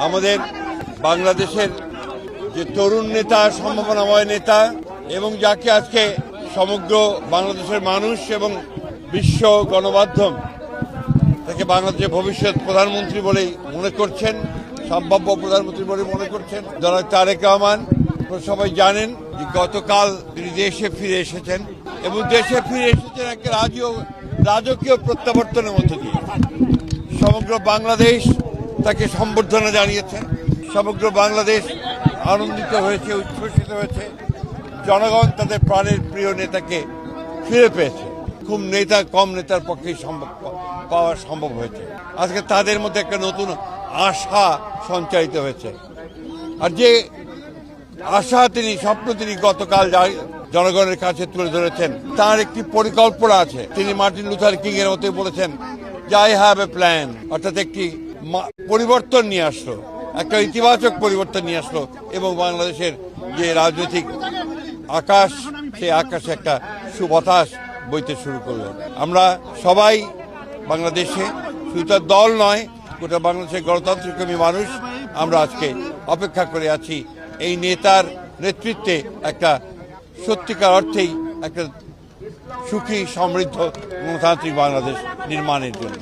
আমাদের বাংলাদেশের যে তরুণ নেতা, সম্ভাবনাময় নেতা এবং যাকে আজকে সমগ্র বাংলাদেশের মানুষ এবং বিশ্ব গণমাধ্যম তাকে বাংলাদেশের ভবিষ্যৎ প্রধানমন্ত্রী বলেই মনে করছেন, সম্ভাব্য প্রধানমন্ত্রী বলে মনে করছেন জনাব তারেক রহমান। সবাই জানেন যে গতকাল তিনি দেশে ফিরে এসেছেন এবং দেশে ফিরে এসেছেন একটা রাজকীয় প্রত্যাবর্তনের মধ্য দিয়ে। সমগ্র বাংলাদেশ তাকে সম্বর্ধনা জানিয়েছেন, সমগ্র বাংলাদেশ আনন্দিত হয়েছে, উচ্ছ্বসিত হয়েছে। জনগণ তাদের প্রাণের প্রিয় নেতাকে ফিরে পেয়েছে। খুব কম নেতার পক্ষেই পাওয়া সম্ভব হয়েছে। আজকে তাদের মধ্যে একটা নতুন আশা সঞ্চারিত হয়েছে। আর যে আশা স্বপ্ন তিনি গতকাল জনগণের কাছে তুলে ধরেছেন, তার একটি পরিকল্পনা আছে। তিনি মার্টিন লুথার কিং এর মতোই বলেছেন যে আই হ্যাভ এ প্ল্যান, অর্থাৎ একটি পরিবর্তন নিয়ে আসলো, একটা ইতিবাচক পরিবর্তন নিয়ে আসলো এবং বাংলাদেশের যে রাজনৈতিক আকাশ, সেই আকাশে একটা সুবাতাস বইতে শুরু করলো। আমরা সবাই বাংলাদেশে, শুধু তার দল নয়, গোটা বাংলাদেশের গণতান্ত্রিক মানুষ আমরা আজকে অপেক্ষা করে আছি এই নেতার নেতৃত্বে একটা সত্যিকার অর্থেই একটা সুখী, সমৃদ্ধ গণতান্ত্রিক বাংলাদেশ নির্মাণের জন্য।